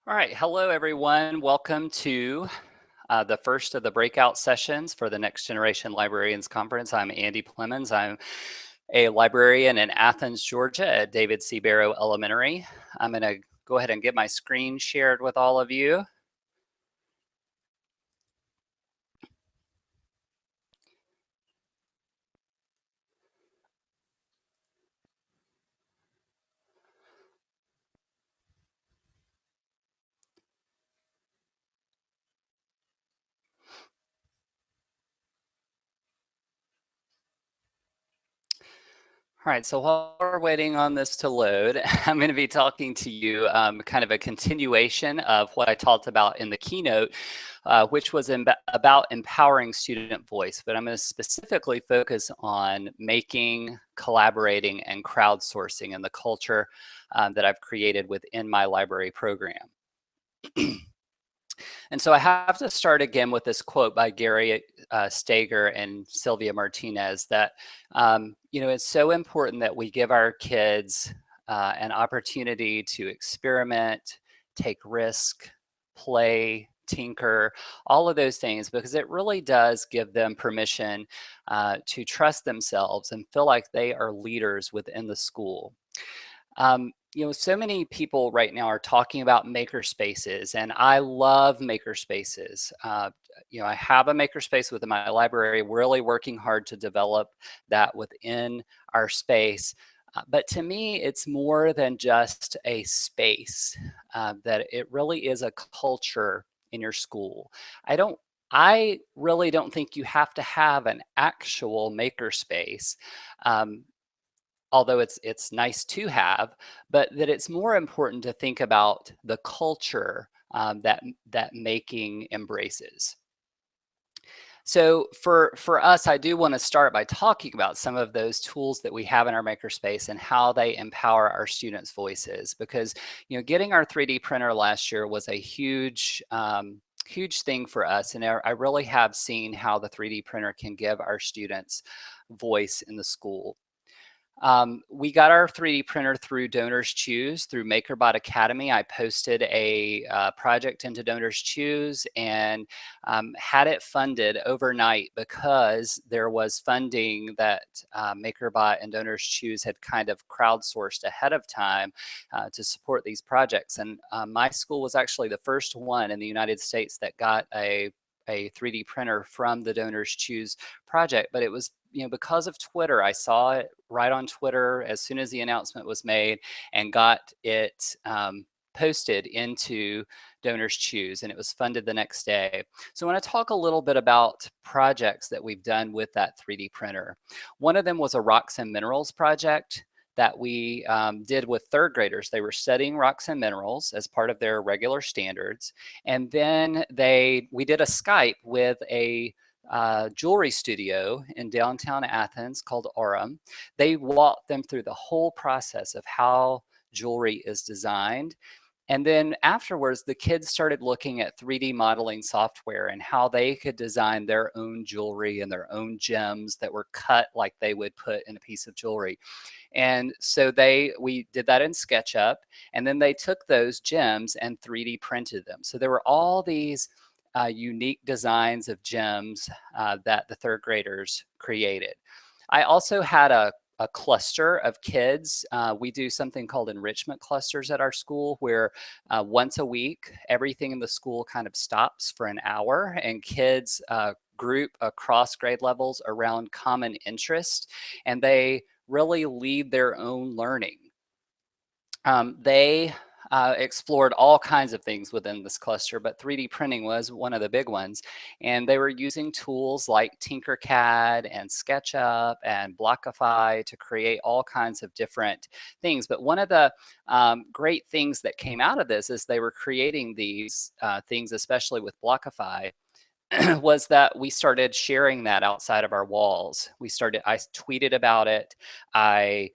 All right, hello everyone. Welcome to the first of the breakout sessions for the Next Generation Librarians Conference. I'm Andy Plemons. I'm a librarian in Athens, Georgia at David Sphero Elementary. I'm going to go ahead and get my screen shared with all of you. All right, so while we're waiting on this to load, I'm going to be talking to you kind of a continuation of what I talked about in the keynote, which was about empowering student voice. But I'm going to specifically focus on making, collaborating, and crowdsourcing and the culture that I've created within my library program. And so I have to start again with this quote by Gary Steger and Sylvia Martinez that, it's so important that we give our kids an opportunity to experiment, take risk, play, tinker, all of those things, because it really does give them permission to trust themselves and feel like they are leaders within the school. So many people right now are talking about maker spaces, and I love maker spaces. I have a maker space within my library, really working hard to develop that within our space. But to me, it's more than just a space, that it really is a culture in your school. I really don't think you have to have an actual maker space. Although it's nice to have, but that it's more important to think about the culture that making embraces. So for us, I do want to start by talking about some of those tools that we have in our makerspace and how they empower our students' voices. Because getting our 3D printer last year was a huge huge thing for us, and I really have seen how the 3D printer can give our students voice in the school. We got our 3D printer through Donors Choose, through MakerBot Academy. I posted a project into Donors Choose and had it funded overnight because there was funding that MakerBot and Donors Choose had kind of crowdsourced ahead of time to support these projects. And my school was actually the first one in the United States that got a 3D printer from the Donors Choose project, but it was because of Twitter. I saw it right on Twitter as soon as the announcement was made and got it posted into Donors Choose, and it was funded the next day. So I want to talk a little bit about projects that we've done with that 3D printer. One of them was a rocks and minerals project that we did with third graders. They were studying rocks and minerals as part of their regular standards. And then we did a Skype with a jewelry studio in downtown Athens called Aurum. They walked them through the whole process of how jewelry is designed. And then afterwards, the kids started looking at 3D modeling software and how they could design their own jewelry and their own gems that were cut like they would put in a piece of jewelry. And so we did that in SketchUp, and then they took those gems and 3D printed them. So there were all these unique designs of gems that the third graders created. I also had a cluster of kids. We do something called enrichment clusters at our school where once a week, everything in the school kind of stops for an hour and kids group across grade levels around common interest, and they really lead their own learning. They explored all kinds of things within this cluster, but 3D printing was one of the big ones. And they were using tools like Tinkercad and SketchUp and Blockify to create all kinds of different things. But one of the great things that came out of this is they were creating these things, especially with Blockify, was that we started sharing that outside of our walls. I tweeted about it. I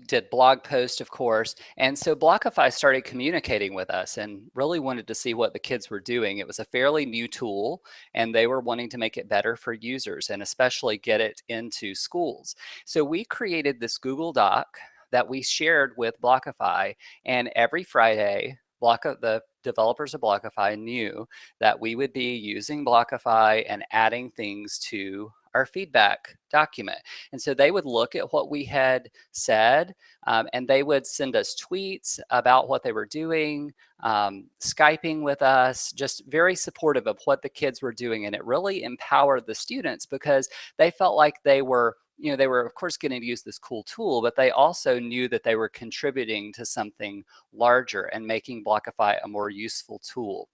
did blog posts, of course. And so Blockify started communicating with us and really wanted to see what the kids were doing. It was a fairly new tool, and they were wanting to make it better for users and especially get it into schools. So we created this Google Doc that we shared with Blockify. And every Friday, the developers of Blockify knew that we would be using Blockify and adding things to our feedback document. And so they would look at what we had said, and they would send us tweets about what they were doing, Skyping with us, just very supportive of what the kids were doing. And it really empowered the students because they felt like they were, they were of course getting to use this cool tool, but they also knew that they were contributing to something larger and making Blockify a more useful tool.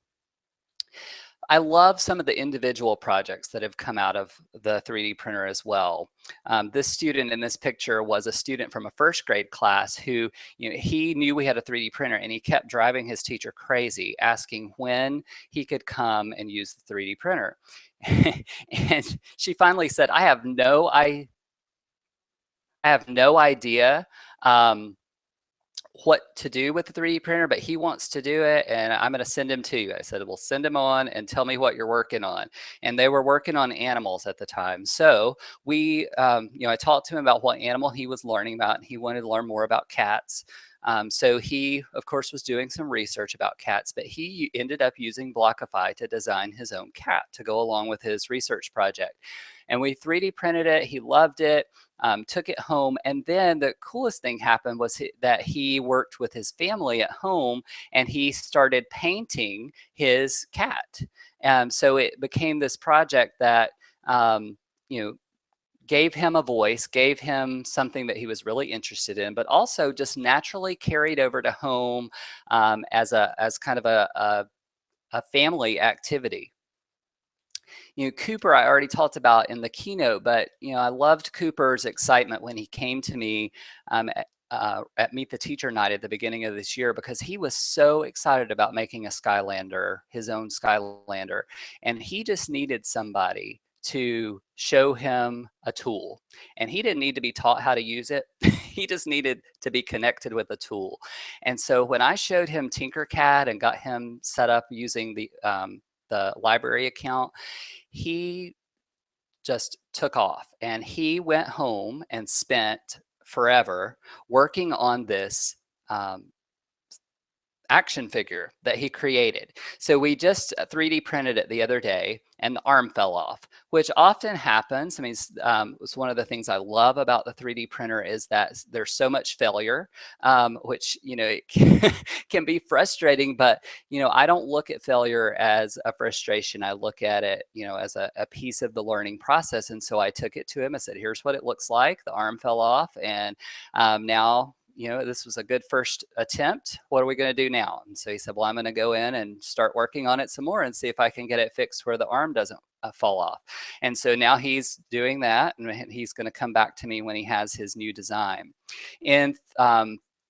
I love some of the individual projects that have come out of the 3D printer as well. This student in this picture was a student from a first grade class who, he knew we had a 3D printer and he kept driving his teacher crazy, asking when he could come and use the 3D printer. And she finally said, I have no idea what to do with the 3D printer, but he wants to do it and I'm going to send him to you. I said, well, send him on and tell me what you're working on. And they were working on animals at the time. So we, I talked to him about what animal he was learning about, and he wanted to learn more about cats. So he, of course, was doing some research about cats, but he ended up using Blockify to design his own cat to go along with his research project. And we 3D printed it. He loved it. Took it home, and then the coolest thing happened was that he worked with his family at home and he started painting his cat. So it became this project that gave him a voice, gave him something that he was really interested in, but also just naturally carried over to home as kind of a family activity. Cooper, I already talked about in the keynote, but I loved Cooper's excitement when he came to me at Meet the Teacher Night at the beginning of this year, because he was so excited about making a Skylander, his own Skylander, and he just needed somebody to show him a tool. And he didn't need to be taught how to use it. He just needed to be connected with a tool. And so when I showed him Tinkercad and got him set up using the library account, he just took off and he went home and spent forever working on this action figure that he created. So we just 3D printed it the other day and the arm fell off, which often happens. I mean, it's one of the things I love about the 3D printer is that there's so much failure, which, it can be frustrating, but, I don't look at failure as a frustration. I look at it, as a piece of the learning process. And so I took it to him. I said, here's what it looks like. The arm fell off. And now, this was a good first attempt. What are we going to do now? And so he said, well, I'm going to go in and start working on it some more and see if I can get it fixed where the arm doesn't fall off. And so now he's doing that, and he's going to come back to me when he has his new design. In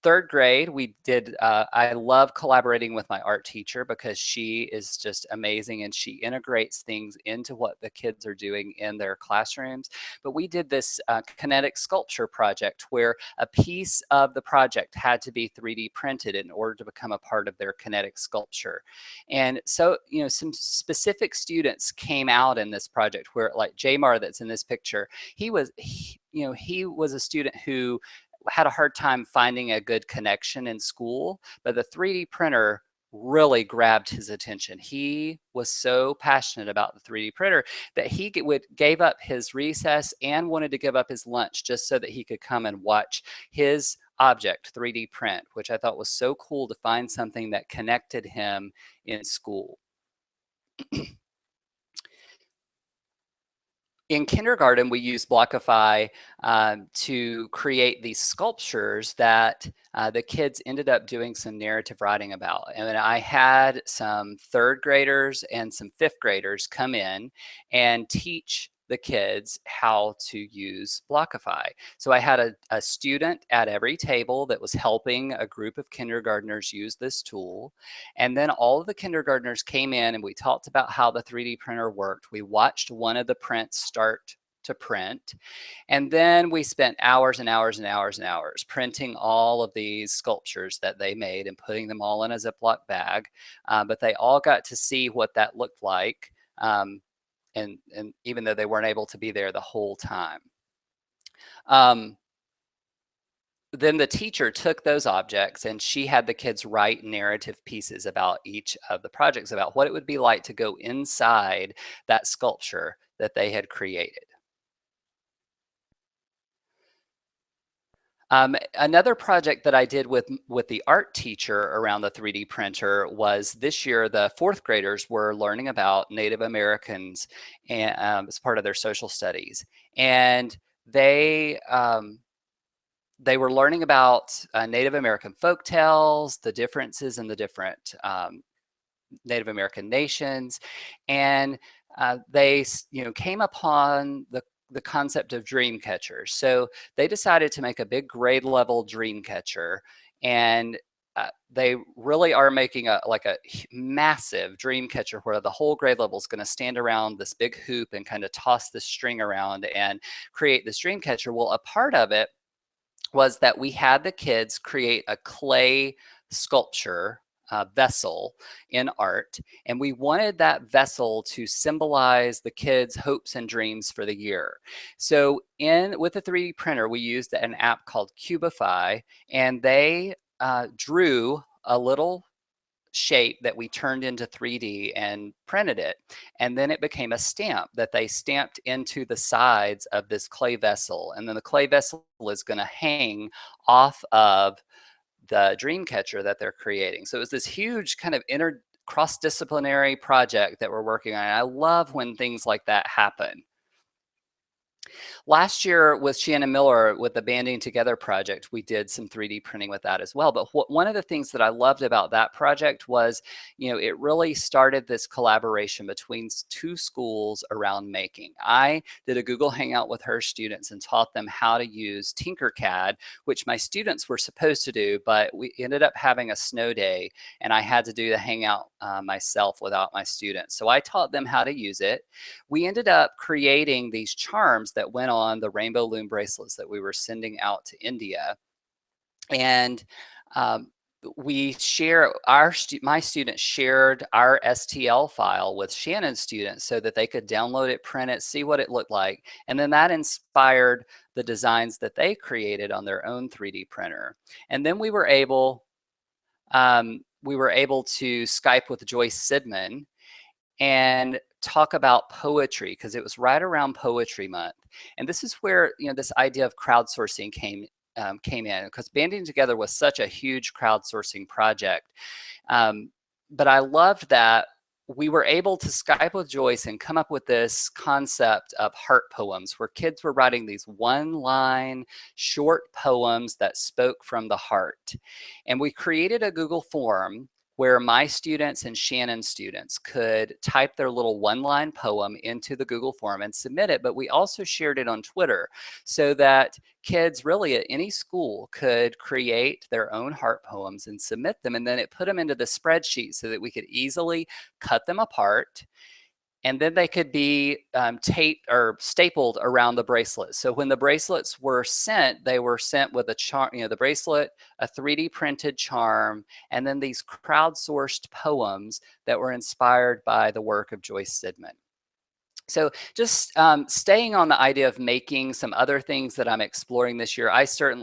third grade, we did, I love collaborating with my art teacher because she is just amazing and she integrates things into what the kids are doing in their classrooms. But we did this kinetic sculpture project where a piece of the project had to be 3D printed in order to become a part of their kinetic sculpture. And so, some specific students came out in this project where, like Jamar that's in this picture, he was a student who had a hard time finding a good connection in school, but the 3D printer really grabbed his attention. He was so passionate about the 3D printer that he gave up his recess and wanted to give up his lunch just so that he could come and watch his object 3D print, which I thought was so cool to find something that connected him in school. In kindergarten, we used Blockify to create these sculptures that the kids ended up doing some narrative writing about. And I had some third graders and some fifth graders come in and teach the kids how to use Blockify. So I had a student at every table that was helping a group of kindergartners use this tool. And then all of the kindergartners came in and we talked about how the 3D printer worked. We watched one of the prints start to print. And then we spent hours and hours and hours and hours printing all of these sculptures that they made and putting them all in a Ziploc bag. But they all got to see what that looked like. And even though they weren't able to be there the whole time. then the teacher took those objects and she had the kids write narrative pieces about each of the projects, about what it would be like to go inside that sculpture that they had created. Another project that I did with the art teacher around the 3D printer was this year. The fourth graders were learning about Native Americans and, as part of their social studies, and they were learning about Native American folk tales, the differences in the different Native American nations, and they came upon the concept of dream catchers. So they decided to make a big grade level dream catcher, and they really are making a massive dream catcher where the whole grade level is going to stand around this big hoop and kind of toss this string around and create this dream catcher. Well, a part of it was that we had the kids create a clay sculpture vessel in art, and we wanted that vessel to symbolize the kids' hopes and dreams for the year. So with the 3D printer, we used an app called Cubify, and they drew a little shape that we turned into 3D and printed it. And then it became a stamp that they stamped into the sides of this clay vessel. And then the clay vessel is going to hang off of the dream catcher that they're creating. So it was this huge kind of cross-disciplinary project that we're working on. And I love when things like that happen. Last year with Shannon Miller with the Banding Together project, we did some 3D printing with that as well. But one of the things that I loved about that project was, it really started this collaboration between two schools around making. I did a Google Hangout with her students and taught them how to use Tinkercad, which my students were supposed to do, but we ended up having a snow day and I had to do the Hangout myself without my students. So I taught them how to use it. We ended up creating these charms that went on the rainbow loom bracelets that we were sending out to India. And we share my students shared our STL file with Shannon's students so that they could download it, print it, see what it looked like. And then that inspired the designs that they created on their own 3D printer. And then we were able to Skype with Joyce Sidman and talk about poetry, because it was right around Poetry Month. And this is where this idea of crowdsourcing came in, because Banding Together was such a huge crowdsourcing project. But I loved that we were able to Skype with Joyce and come up with this concept of heart poems, where kids were writing these one-line short poems that spoke from the heart. And we created a Google form where my students and Shannon's students could type their little one-line poem into the Google form and submit it, but we also shared it on Twitter so that kids really at any school could create their own heart poems and submit them, and then it put them into the spreadsheet so that we could easily cut them apart. And then they could be taped or stapled around the bracelet. So when the bracelets were sent, they were sent with a charm, the bracelet, a 3D printed charm, and then these crowdsourced poems that were inspired by the work of Joyce Sidman. So just staying on the idea of making, some other things that I'm exploring this year.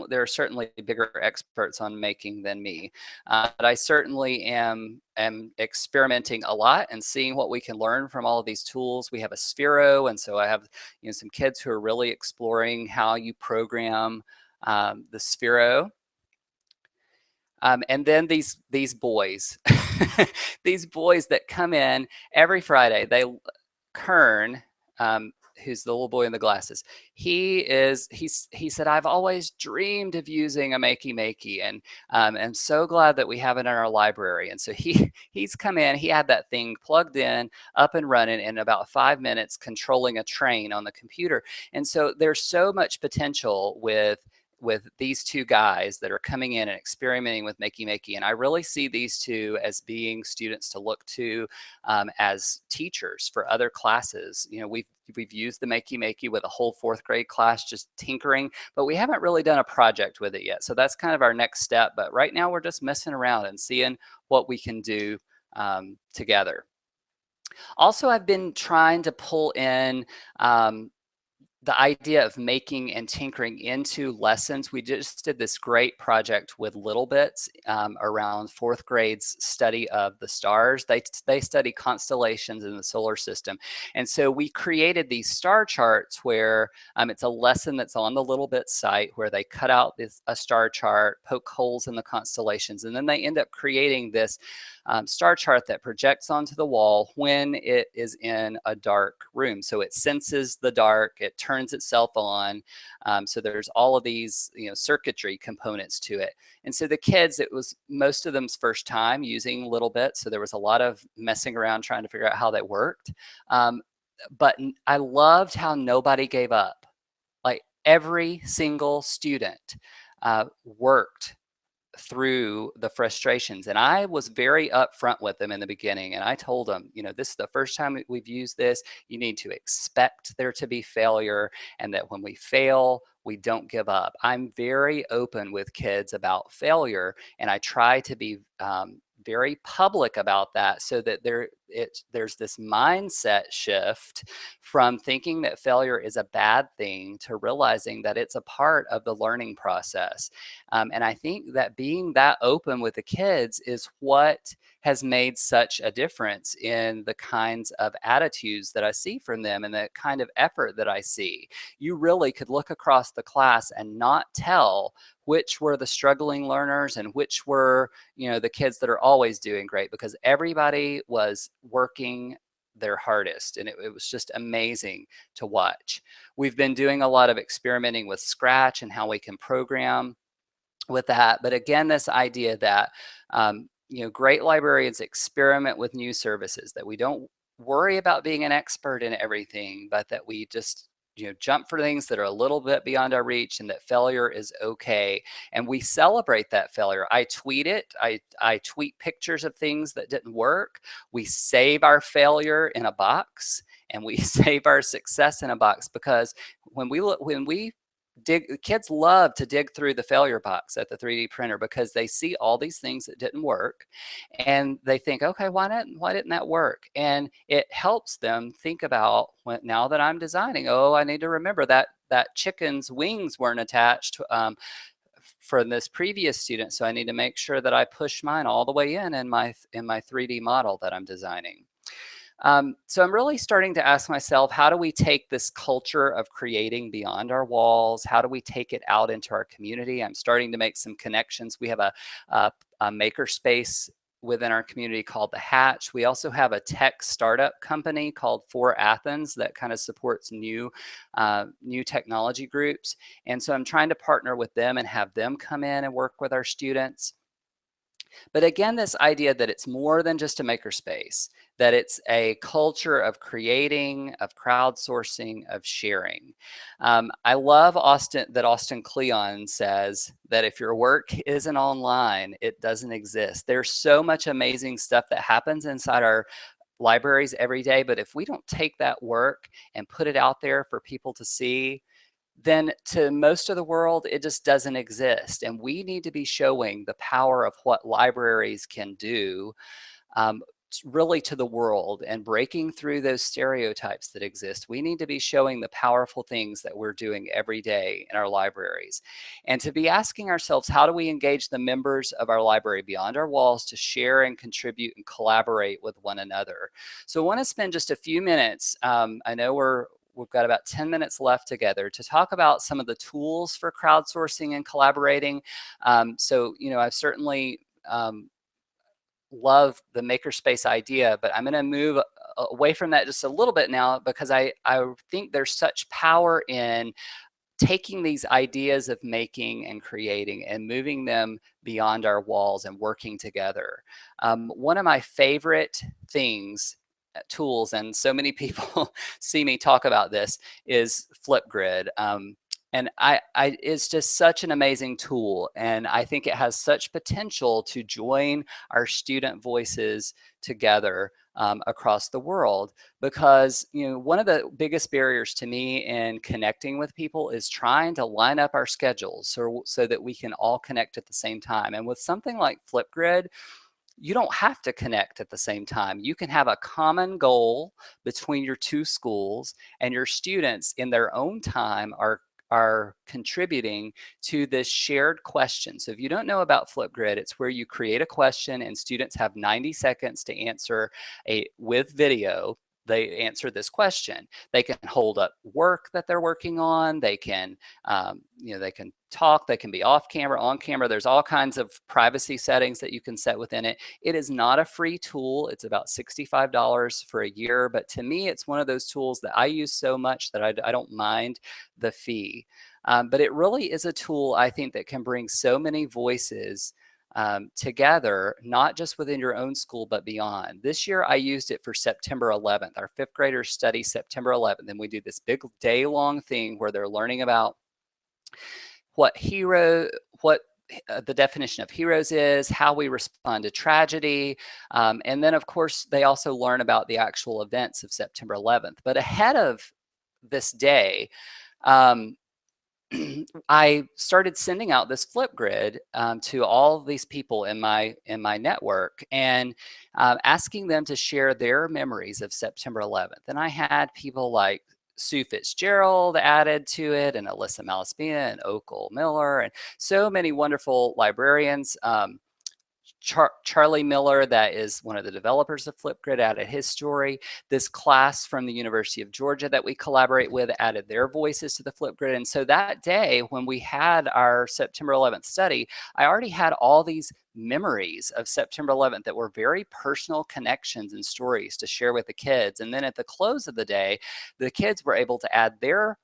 There are certainly bigger experts on making than me, but I certainly am experimenting a lot and seeing what we can learn from all of these tools. We have a Sphero, and so I have some kids who are really exploring how you program the Sphero. And then these boys, these boys that come in every Friday. Kern, who's the little boy in the glasses, he said, I've always dreamed of using a Makey, and I'm so glad that we have it in our library. And so he's come in, he had that thing plugged in, up and running in about 5 minutes, controlling a train on the computer. And so there's so much potential with these two guys that are coming in and experimenting with Makey. And I really see these two as being students to look to as teachers for other classes. We've used the Makey with a whole fourth grade class just tinkering, but we haven't really done a project with it yet. So that's kind of our next step. But right now we're just messing around and seeing what we can do together. Also, I've been trying to pull in the idea of making and tinkering into lessons. We just did this great project with LITTLEBITS around fourth grade's study of the stars. They study constellations in the solar system. And so we created these star charts where it's a lesson that's on the LITTLEBITS site where they cut out a star chart, poke holes in the constellations, and then they end up creating this star chart that projects onto the wall when it is in a dark room. So it senses the dark, it turns itself on. So there's all of these, circuitry components to it. And so the kids, it was most of them's first time using LITTLEBITS. So there was a lot of messing around trying to figure out how that worked. But I loved how nobody gave up. Like every single student worked through the frustrations. And I was very upfront with them in the beginning. And I told them, this is the first time we've used this. You need to expect there to be failure, and that when we fail, we don't give up. I'm very open with kids about failure, and I try to be very public about that so that there's this mindset shift from thinking that failure is a bad thing to realizing that it's a part of the learning process. And I think that being that open with the kids is what has made such a difference in the kinds of attitudes that I see from them and the kind of effort that I see. You really could look across the class and not tell which were the struggling learners and which were, the kids that are always doing great, because everybody was working their hardest, and it was just amazing to watch. We've been doing a lot of experimenting with Scratch and how we can program with that. But again, this idea that, great librarians experiment with new services, that we don't worry about being an expert in everything, but that we just jump for things that are a little bit beyond our reach, and that failure is okay. And we celebrate that failure. I tweet it. I tweet pictures of things that didn't work. We save our failure in a box, and we save our success in a box, because when we kids love to dig through the failure box at the 3D printer, because they see all these things that didn't work and they think, okay, why didn't that work? And it helps them think about, now that I'm designing, I need to remember that chicken's wings weren't attached for this previous student, so I need to make sure that I push mine all the way in my 3D model that I'm designing. So I'm really starting to ask myself, how do we take this culture of creating beyond our walls? How do we take it out into our community? I'm starting to make some connections. We have a makerspace within our community called The Hatch. We also have a tech startup company called For Athens that kind of supports new technology groups. And so I'm trying to partner with them and have them come in and work with our students. But again, this idea that it's more than just a makerspace, that it's a culture of creating, of crowdsourcing, of sharing. I love Austin Kleon says that if your work isn't online, it doesn't exist. There's so much amazing stuff that happens inside our libraries every day, but if we don't take that work and put it out there for people to see, then to most of the world, it just doesn't exist. And we need to be showing the power of what libraries can do really to the world, and breaking through those stereotypes that exist. We need to be showing the powerful things that we're doing every day in our libraries, and to be asking ourselves, how do we engage the members of our library beyond our walls to share and contribute and collaborate with one another? So I want to spend just a few minutes. I know we've got about 10 minutes left together to talk about some of the tools for crowdsourcing and collaborating. So, I've certainly love the makerspace idea, but I'm going to move away from that just a little bit now, because I think there's such power in taking these ideas of making and creating and moving them beyond our walls and working together. One of my favorite tools, and so many people see me talk about this, is Flipgrid. And it's just such an amazing tool. And I think it has such potential to join our student voices together across the world, because one of the biggest barriers to me in connecting with people is trying to line up our schedules so that we can all connect at the same time. And with something like Flipgrid, you don't have to connect at the same time. You can have a common goal between your two schools, and your students in their own time are contributing to this shared question. So if you don't know about Flipgrid, it's where you create a question and students have 90 seconds to answer with video. They answer this question. They can hold up work that they're working on. They can, they can talk. They can be off camera, on camera. There's all kinds of privacy settings that you can set within it. It is not a free tool. It's about $65 for a year. But to me, it's one of those tools that I use so much that I don't mind the fee. But it really is a tool, I think, that can bring so many voices together, not just within your own school, but beyond. This year, I used it for September 11th. Our fifth graders study September 11th, and we do this big day-long thing where they're learning about what the definition of heroes is, how we respond to tragedy, and then, of course, they also learn about the actual events of September 11th. But ahead of this day, I started sending out this Flipgrid to all of these people in my network, and asking them to share their memories of September 11th. And I had people like Sue Fitzgerald added to it, and Alyssa Malaspina, and Okal Miller, and so many wonderful librarians. Charlie Miller, that is one of the developers of Flipgrid, added his story. This class from the University of Georgia that we collaborate with added their voices to the Flipgrid. And so that day when we had our September 11th study, I already had all these memories of September 11th that were very personal connections and stories to share with the kids. And then at the close of the day, the kids were able to add their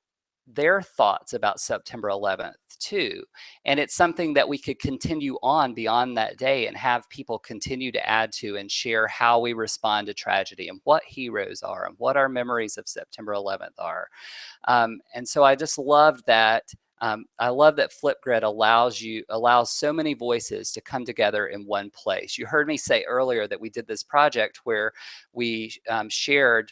thoughts about September 11th too. And it's something that we could continue on beyond that day and have people continue to add to and share how we respond to tragedy and what heroes are and what our memories of September 11th are. And so I just loved that. I love that Flipgrid allows so many voices to come together in one place. You heard me say earlier that we did this project where we shared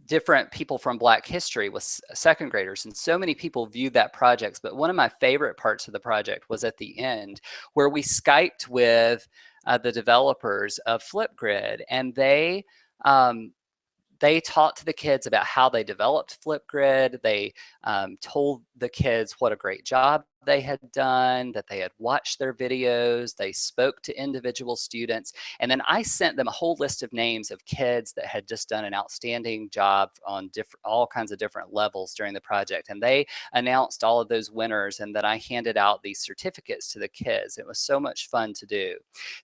different people from Black history with second graders, and so many people viewed that project. But one of my favorite parts of the project was at the end, where we Skyped with the developers of Flipgrid, and they talked to the kids about how they developed Flipgrid. They told the kids what a great job they had done, that they had watched their videos. They spoke to individual students. And then I sent them a whole list of names of kids that had just done an outstanding job on all kinds of different levels during the project. And they announced all of those winners, and then I handed out these certificates to the kids. It was so much fun to do.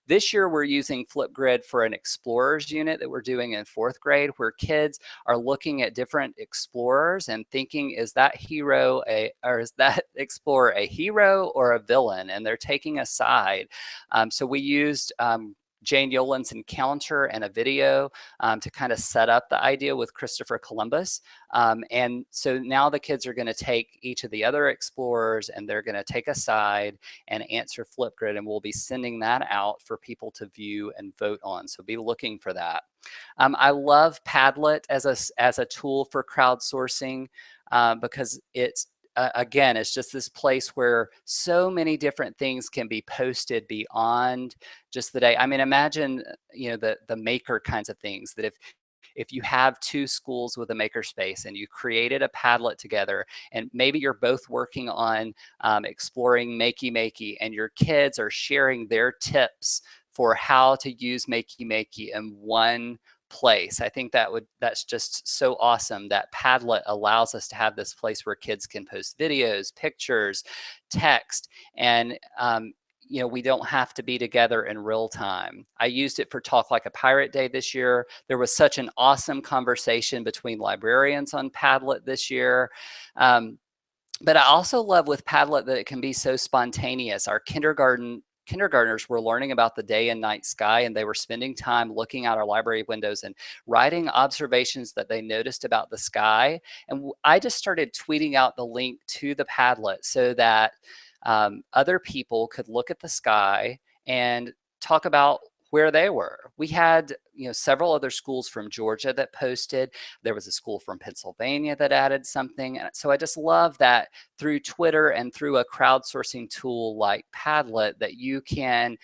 This year, we're using Flipgrid for an explorers unit that we're doing in fourth grade, where kids are looking at different explorers and thinking, is that explorer a hero or a villain? And they're taking a side. So we used Jane Yolen's encounter and a video to kind of set up the idea with Christopher Columbus. And so now the kids are going to take each of the other explorers, and they're going to take a side and answer Flipgrid, and we'll be sending that out for people to view and vote on. So be looking for that. I love Padlet as a tool for crowdsourcing because it's again, it's just this place where so many different things can be posted beyond just the day. I mean, imagine, the maker kinds of things, that if you have two schools with a makerspace and you created a Padlet together, and maybe you're both working on exploring Makey, and your kids are sharing their tips for how to use Makey in one place. I think that's just so awesome that Padlet allows us to have this place where kids can post videos, pictures, text, and we don't have to be together in real time. I used it for Talk Like a Pirate Day this year. There was such an awesome conversation between librarians on Padlet this year. But I also love with Padlet that it can be so spontaneous. Our kindergartners were learning about the day and night sky, and they were spending time looking out our library windows and writing observations that they noticed about the sky. And I just started tweeting out the link to the Padlet so that other people could look at the sky and talk about where they were. We had, several other schools from Georgia that posted. There was a school from Pennsylvania that added something. And so I just love that through Twitter and through a crowdsourcing tool like Padlet that you can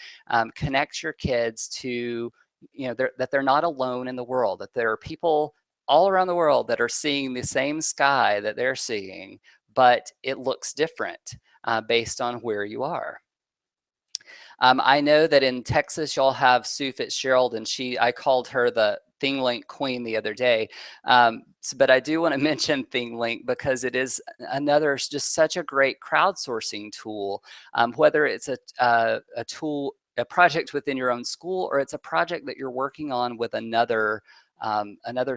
connect your kids to, that they're not alone in the world, that there are people all around the world that are seeing the same sky that they're seeing, but it looks different based on where you are. I know that in Texas, y'all have Sue Fitzgerald, and I called her the thinglink queen the other day. But I do want to mention thinglink because it is another, just such a great crowdsourcing tool, whether it's a tool, a project within your own school, or it's a project that you're working on with another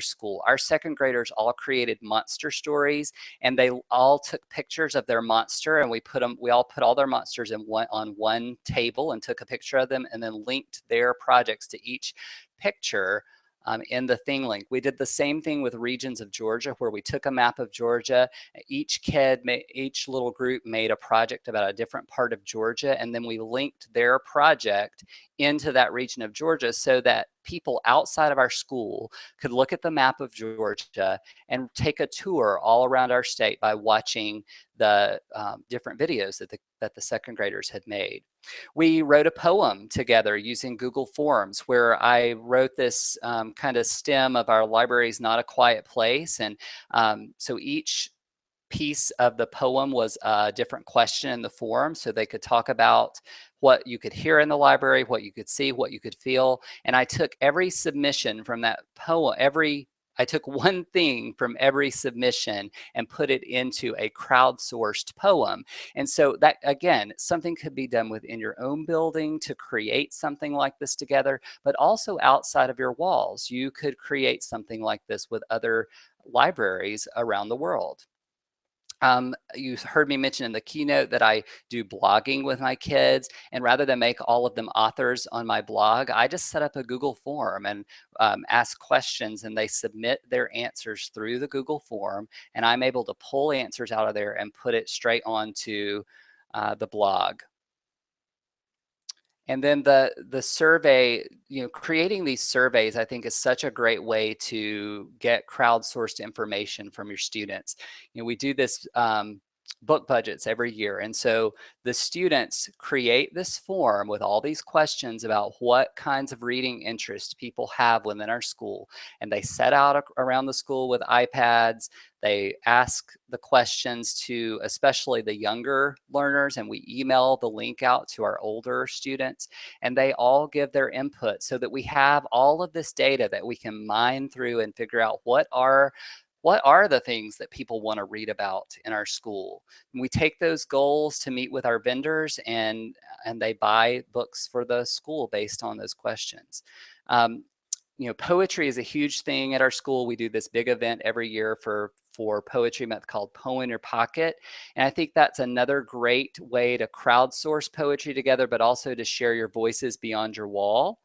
school. Our second graders all created monster stories, and they all took pictures of their monster, and we all put all their monsters on one table and took a picture of them, and then linked their projects to each picture in the thinglink. We did the same thing with regions of Georgia, where we took a map of Georgia. Each little group made a project about a different part of Georgia, and then we linked their project into that region of Georgia so that people outside of our school could look at the map of Georgia and take a tour all around our state by watching the different videos that the second graders had made. We wrote a poem together using Google Forms, where I wrote this kind of stem of our library's not a quiet place. And so each piece of the poem was a different question in the form, so they could talk about what you could hear in the library, what you could see, what you could feel. And I took every submission from that poem, I took one thing from every submission and put it into a crowdsourced poem. And so that, again, something could be done within your own building to create something like this together, but also outside of your walls. You could create something like this with other libraries around the world. You heard me mention in the keynote that I do blogging with my kids, and rather than make all of them authors on my blog, I just set up a Google form and ask questions, and they submit their answers through the Google form, and I'm able to pull answers out of there and put it straight onto the blog. And then the survey, creating these surveys, I think, is such a great way to get crowdsourced information from your students. We do this book budgets every year. And so the students create this form with all these questions about what kinds of reading interests people have within our school. And they set out around the school with iPads. They ask the questions to especially the younger learners, and we email the link out to our older students, and they all give their input so that we have all of this data that we can mine through and figure out what are the things that people want to read about in our school. And we take those goals to meet with our vendors, and they buy books for the school based on those questions. Poetry is a huge thing at our school. We do this big event every year for Poetry Month called Poem in Your Pocket. And I think that's another great way to crowdsource poetry together, but also to share your voices beyond your wall.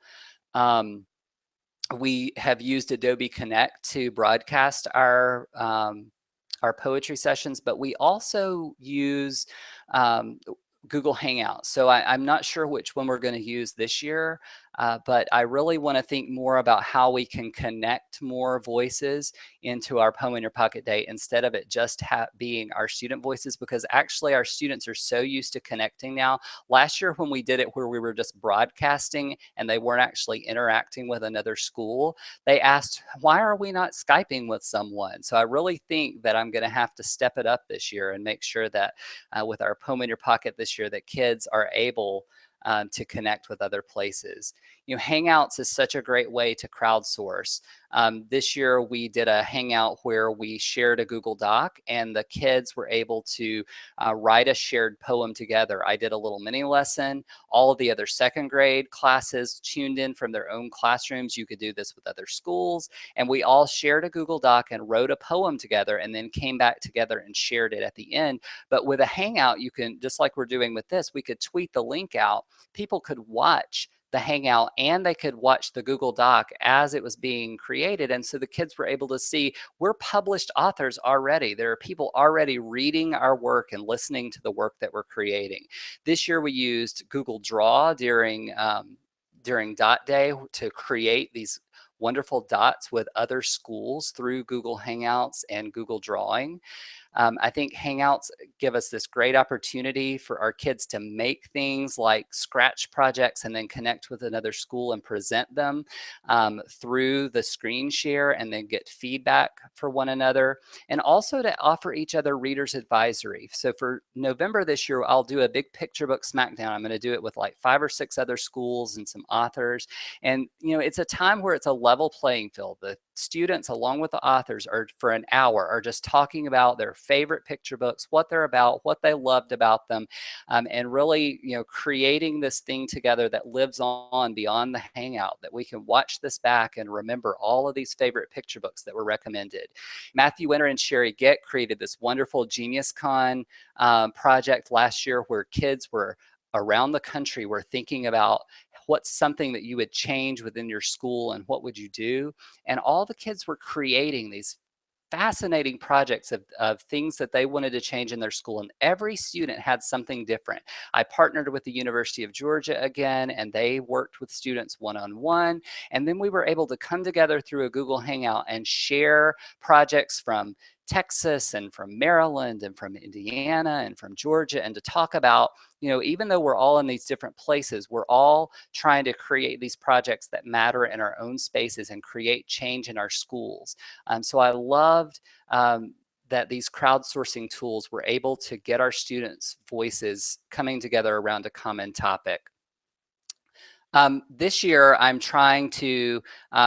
We have used Adobe Connect to broadcast our poetry sessions, but we also use Google Hangouts. So I'm not sure which one we're going to use this year, but I really want to think more about how we can connect more voices into our Poem in Your Pocket Day instead of it just being our student voices, because actually our students are so used to connecting now. Last year when we did it where we were just broadcasting and they weren't actually interacting with another school, they asked, why are we not Skyping with someone? So I really think that I'm going to have to step it up this year and make sure that with our Poem in Your Pocket this year that kids are able to connect with other places. Hangouts is such a great way to crowdsource. This year we did a hangout where we shared a Google Doc, and the kids were able to write a shared poem together. I did a little mini lesson. All of the other second grade classes tuned in from their own classrooms. You could do this with other schools. And we all shared a Google Doc and wrote a poem together, and then came back together and shared it at the end. But with a hangout, you can, just like we're doing with this, we could tweet the link out. People could watch the hangout and they could watch the Google Doc as it was being created. And so the kids were able to see we're published authors already. There are people already reading our work and listening to the work that we're creating. This year we used Google Draw during during Dot Day to create these wonderful dots with other schools through Google Hangouts and Google Drawing. I think Hangouts give us this great opportunity for our kids to make things like scratch projects and then connect with another school and present them through the screen share and then get feedback for one another, and also to offer each other readers advisory. So for November this year, I'll do a big picture book smackdown. I'm going to do it with like 5 or 6 other schools and some authors. And it's a time where it's a level playing field. The students along with the authors are for an hour are just talking about their favorite picture books, what they're about, what they loved about them, and really creating this thing together that lives on beyond the hangout, that we can watch this back and remember all of these favorite picture books that were recommended. Matthew Winter and Sherry Gitt created this wonderful Genius Con project last year where kids were around the country were thinking about what's something that you would change within your school and what would you do. And all the kids were creating these fascinating projects of things that they wanted to change in their school, and every student had something different. I partnered with the University of Georgia again, and they worked with students one-on-one, and then we were able to come together through a Google Hangout and share projects from Texas and from Maryland and from Indiana and from Georgia, and to talk about, even though we're all in these different places, we're all trying to create these projects that matter in our own spaces and create change in our schools. So I loved that these crowdsourcing tools were able to get our students' voices coming together around a common topic. This year, I'm trying to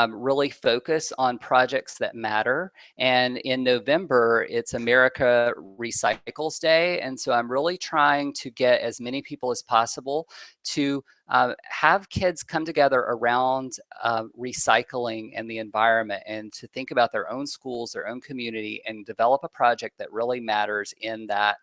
really focus on projects that matter. And in November, it's America Recycles Day. And so I'm really trying to get as many people as possible to have kids come together around recycling and the environment, and to think about their own schools, their own community, and develop a project that really matters in that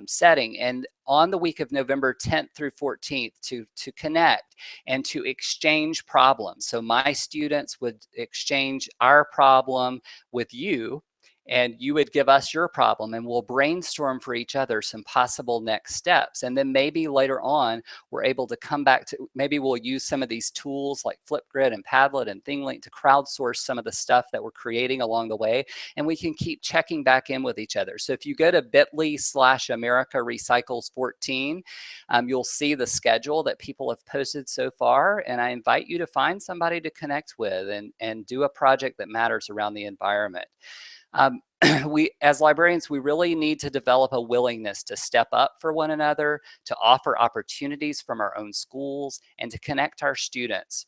setting. And on the week of November 10th through 14th to connect and to exchange problems. So my students would exchange our problem with you, and you would give us your problem, and we'll brainstorm for each other some possible next steps. And then maybe later on, we're able to come back to, maybe we'll use some of these tools like Flipgrid and Padlet and thinglink to crowdsource some of the stuff that we're creating along the way, and we can keep checking back in with each other. So if you go to bit.ly/America Recycles 14, you'll see the schedule that people have posted so far, and I invite you to find somebody to connect with and do a project that matters around the environment. We, as librarians, we really need to develop a willingness to step up for one another, to offer opportunities from our own schools, and to connect our students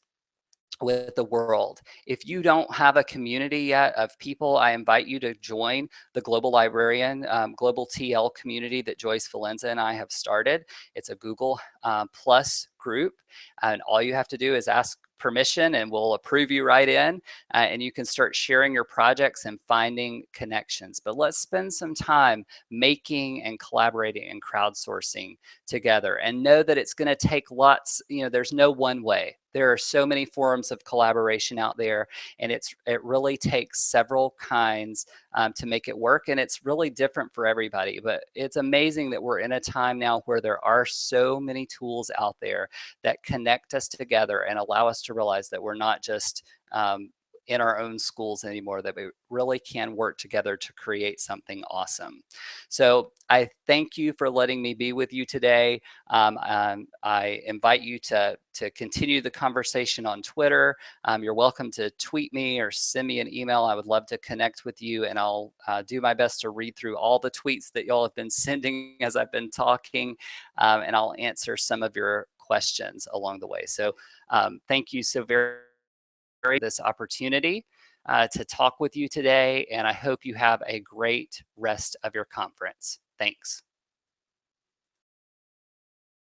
with the world. If you don't have a community yet of people, I invite you to join the Global Librarian, Global TL community that Joyce Valenza and I have started. It's a Google Plus group, and all you have to do is ask permission and we'll approve you right in, and you can start sharing your projects and finding connections. But let's spend some time making and collaborating and crowdsourcing together, and know that it's going to take lots, there's no one way. There are so many forms of collaboration out there, and it really takes several kinds to make it work, and it's really different for everybody. But it's amazing that we're in a time now where there are so many tools out there that connect us together and allow us to realize that we're not just in our own schools anymore, that we really can work together to create something awesome. So I thank you for letting me be with you today. I invite you to continue the conversation on Twitter. You're welcome to tweet me or send me an email. I would love to connect with you, and I'll do my best to read through all the tweets that y'all have been sending as I've been talking, and I'll answer some of your questions along the way. So thank you so very much for this opportunity to talk with you today, and I hope you have a great rest of your conference. Thanks.